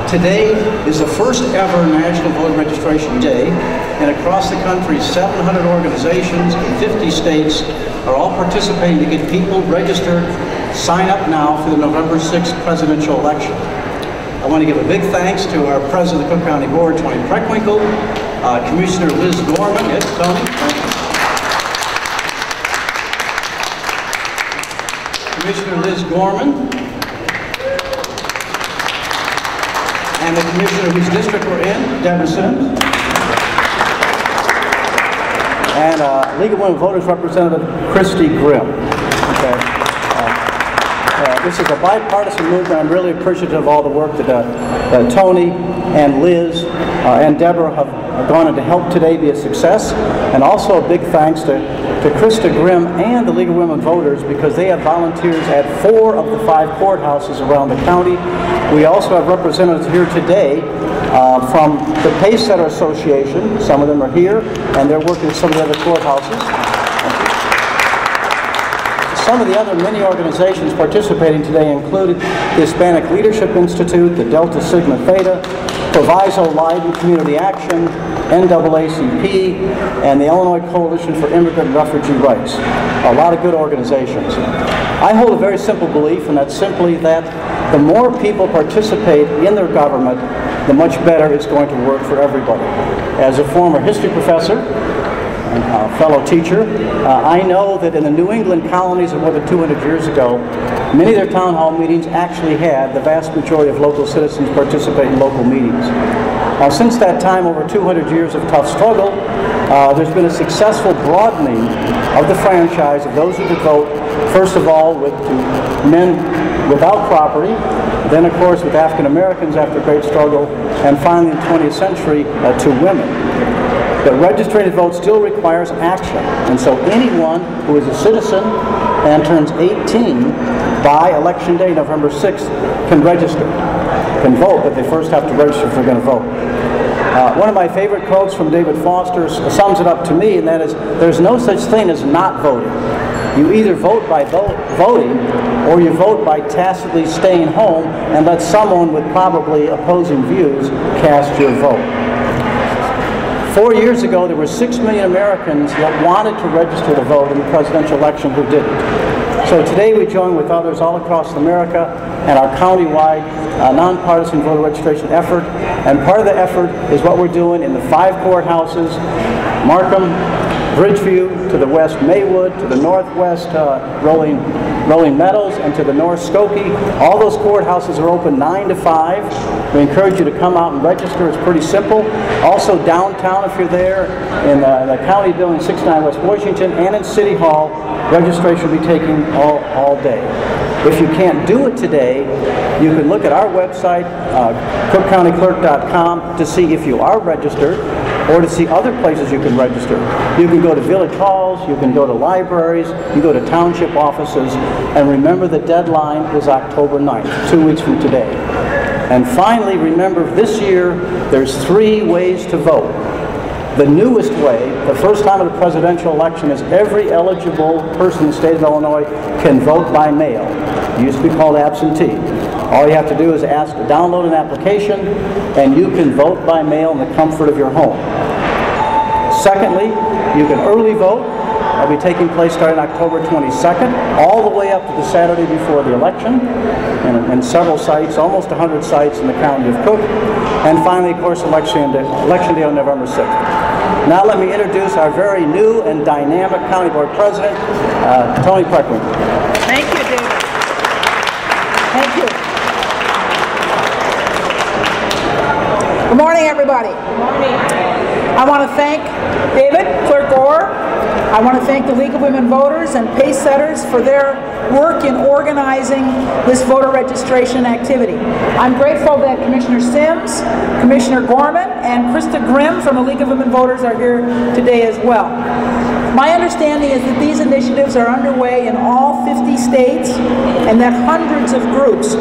Today is the first ever National Voter Registration Day, and across the country, 700 organizations in 50 states are all participating to get people registered. Sign up now for the November 6th presidential election. I want to give a big thanks to our President of the Cook County Board, Tony Preckwinkle, Commissioner Liz Gorman. Yes, Tony. Commissioner Liz Gorman. And the commissioner whose district we're in, Deborah Sims. And League of Women Voters Representative Christy Grimm. Okay. This is a bipartisan movement. I'm really appreciative of all the work that Tony and Liz and Deborah have gone into help today be a success. And also a big thanks to Krista Grimm and the League of Women Voters, because they have volunteers at 4 of the 5 courthouses around the county. We also have representatives here today from the Pacesetter Association. Some of them are here, and they're working at some of the other courthouses. Some of the other many organizations participating today included the Hispanic Leadership Institute, the Delta Sigma Theta, Proviso Leiden Community Action, NAACP, and the Illinois Coalition for Immigrant and Refugee Rights. A lot of good organizations. I hold a very simple belief, and that's simply that the more people participate in their government, the much better it's going to work for everybody. As a former history professor, a fellow teacher, I know that in the New England colonies of more than 200 years ago, many of their town hall meetings actually had the vast majority of local citizens participate in local meetings. Now, since that time, over 200 years of tough struggle, there's been a successful broadening of the franchise of those who could vote, first of all to men without property, then of course with African Americans after great struggle, and finally in the 20th century to women. But registering to vote still requires action, and so anyone who is a citizen and turns 18 by Election Day, November 6th, can register, can vote, but they first have to register if they're going to vote. One of my favorite quotes from David Foster sums it up to me, and that is, there's no such thing as not voting. You either vote by voting, or you vote by tacitly staying home and let someone with probably opposing views cast your vote. 4 years ago, there were 6 million Americans that wanted to register to vote in the presidential election who didn't. So today we join with others all across America and our county-wide nonpartisan voter registration effort. And part of the effort is what we're doing in the 5 courthouses, Markham, Bridgeview, to the west Maywood, to the northwest Rolling Meadows, and to the north Skokie. All those courthouses are open 9 to 5. We encourage you to come out and register. It's pretty simple. Also downtown, if you're there, in the county building 69 West Washington, and in City Hall, registration will be taking all day. If you can't do it today, you can look at our website, cookcountyclerk.com, to see if you are registered, or to see other places you can register. You can go to village halls, you can go to libraries, you go to township offices, and remember the deadline is October 9th, 2 weeks from today. And finally, remember this year, there's 3 ways to vote. The newest way, the first time of the presidential election, is every eligible person in the state of Illinois can vote by mail. It used to be called absentee. All you have to do is ask to download an application, and you can vote by mail in the comfort of your home. Secondly, you can early vote. That'll be taking place starting October 22nd, all the way up to the Saturday before the election, in several sites, almost 100 sites in the county of Cook. And finally, of course, Election Day on November 6th. Now let me introduce our very new and dynamic County Board President, Tony Preckwinkle. Thank you, David. Thank you. Good morning, everybody. Good morning. I want to thank David, Clerk Orr. I want to thank the League of Women Voters and Pacesetters for their work in organizing this voter registration activity. I'm grateful that Commissioner Sims, Commissioner Gorman, and Krista Grimm from the League of Women Voters are here today as well. My understanding is that these initiatives are underway in all 50 states and that hundreds of groups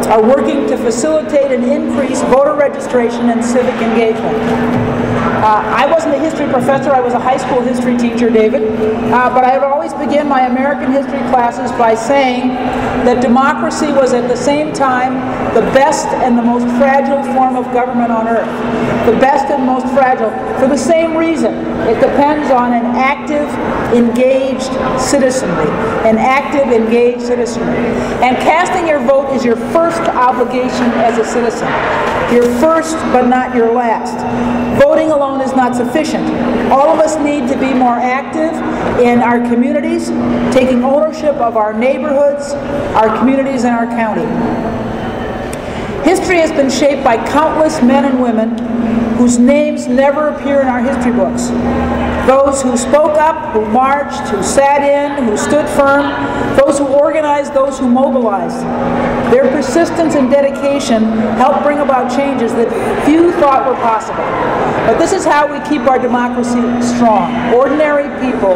are working to facilitate and increase voter registration and civic engagement. I wasn't a history professor, I was a high school history teacher, David, but I would always begin my American history classes by saying that democracy was at the same time the best and the most fragile form of government on earth. The best and most fragile for the same reason. It depends on an active, engaged citizenry. An active, engaged citizenry. And casting your vote is your first obligation as a citizen. Your first, but not your last. Voting alone is not sufficient. All of us need to be more active in our communities, taking ownership of our neighborhoods, our communities, and our county. History has been shaped by countless men and women whose names never appear in our history books. Those who spoke up, who marched, who sat in, who stood firm, those who organized, those who mobilized. Their persistence and dedication helped bring about changes that few thought were possible. But this is how we keep our democracy strong. Ordinary people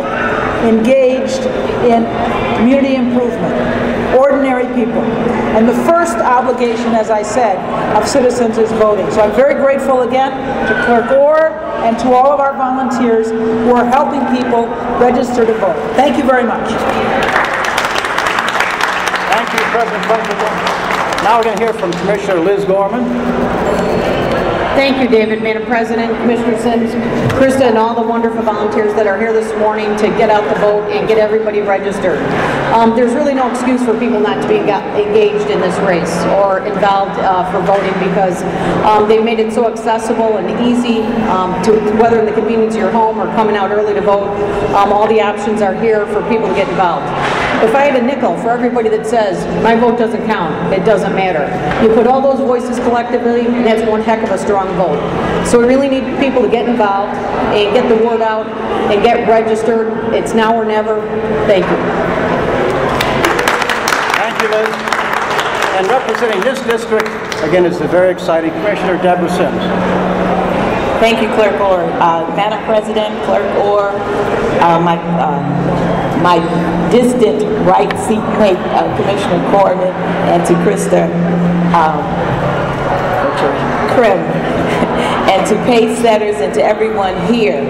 engaged in community improvement. Ordinary people. And the first obligation, as I said, of citizens is voting. So I'm very grateful again to Clerk Orr and to all of our volunteers who are helping people register to vote. Thank you very much. Thank you, President Funkelman. Now we're going to hear from Commissioner Liz Gorman. Thank you, David, Madam President, Commissioner Sims, Krista, and all the wonderful volunteers that are here this morning to get out the vote and get everybody registered. There's really no excuse for people not to be engaged in this race or involved for voting because they've made it so accessible and easy to whether in the convenience of your home or coming out early to vote. All the options are here for people to get involved. If I had a nickel for everybody that says, my vote doesn't count, it doesn't matter. You put all those voices collectively, and that's one heck of a strong vote. So we really need people to get involved and get the word out and get registered. It's now or never. Thank you. Thank you, Liz. And representing this district, again, is the very exciting Commissioner Deborah Sims. Thank you, Clerk Orr. Madam President, Clerk Orr, my distant right seatmate, Commissioner Corbin, and to Krista Krim, and to pace setters and to everyone here.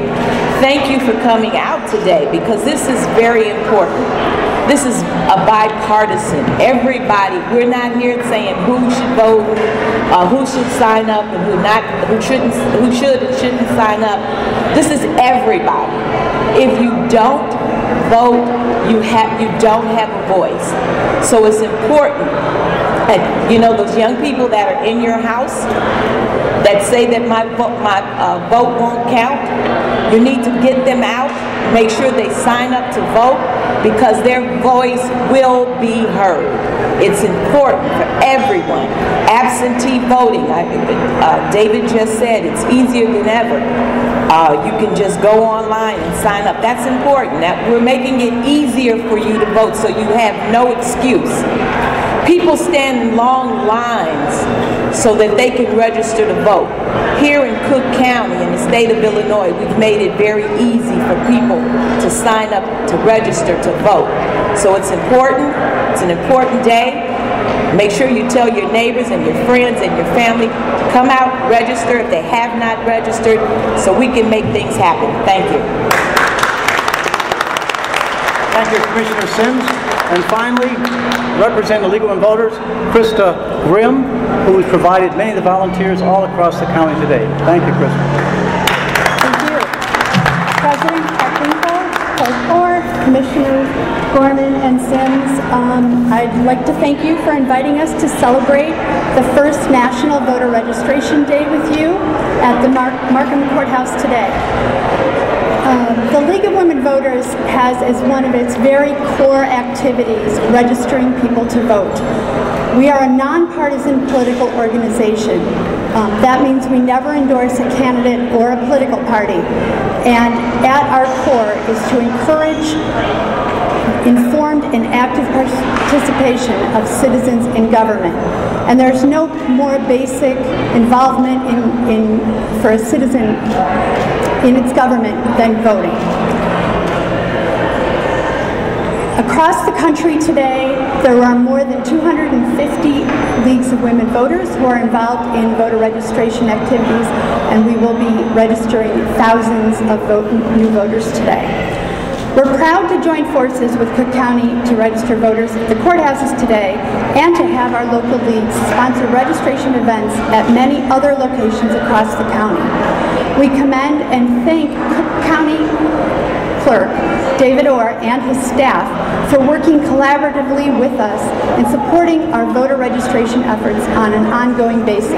Thank you for coming out today because this is very important. This is a bipartisan. Everybody, we're not here saying who should vote, who should sign up, and who should and shouldn't sign up. This is everybody. If you don't vote, you don't have a voice. So it's important. And, you know, those young people that are in your house that say that my vote won't count, you need to get them out, make sure they sign up to vote because their voice will be heard. It's important for everyone. Absentee voting, David just said, it's easier than ever. You can just go online and sign up. That's important. We're making it easier for you to vote so you have no excuse. People stand in long lines so that they can register to vote. Here in Cook County, in the state of Illinois, we've made it very easy for people to sign up to register to vote. So it's important. It's an important day. Make sure you tell your neighbors and your friends and your family to come out, register if they have not registered, so we can make things happen. Thank you. Thank you, Commissioner Sims. And finally, representing the League of Women Voters, Krista Grimm, who has provided many of the volunteers all across the county today. Thank you, Krista. Thank you. President Karpinko, Clerk Orr, Commissioners Gorman and Sims, I'd like to thank you for inviting us to celebrate the first National Voter Registration Day with you at the Markham Courthouse today. The League of Women Voters has as one of its very core activities registering people to vote. We are a nonpartisan political organization. That means we never endorse a candidate or a political party. And at our core is to encourage informed and active participation of citizens in government. And there's no more basic involvement for a citizen in its government than voting. Across the country today, there are more than 250 leagues of women voters who are involved in voter registration activities, and we will be registering thousands of new voters today. We're proud to join forces with Cook County to register voters at the courthouses today and to have our local leagues sponsor registration events at many other locations across the county. We commend and thank Cook County Clerk David Orr and his staff for working collaboratively with us in supporting our voter registration efforts on an ongoing basis.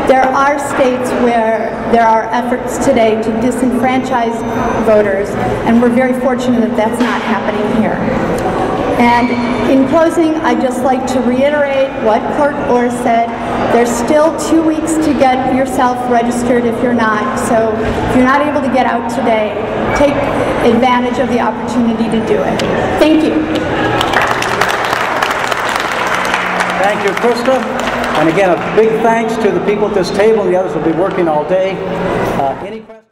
There are states where there are efforts today to disenfranchise voters, and we're very fortunate that that's not happening here. And in closing, I'd just like to reiterate what Clerk Orr said. There's still 2 weeks to get yourself registered if you're not. So if you're not able to get out today, take advantage of the opportunity to do it. Thank you. Thank you, Krista. And again, a big thanks to the people at this table and the others who will be working all day. Any questions?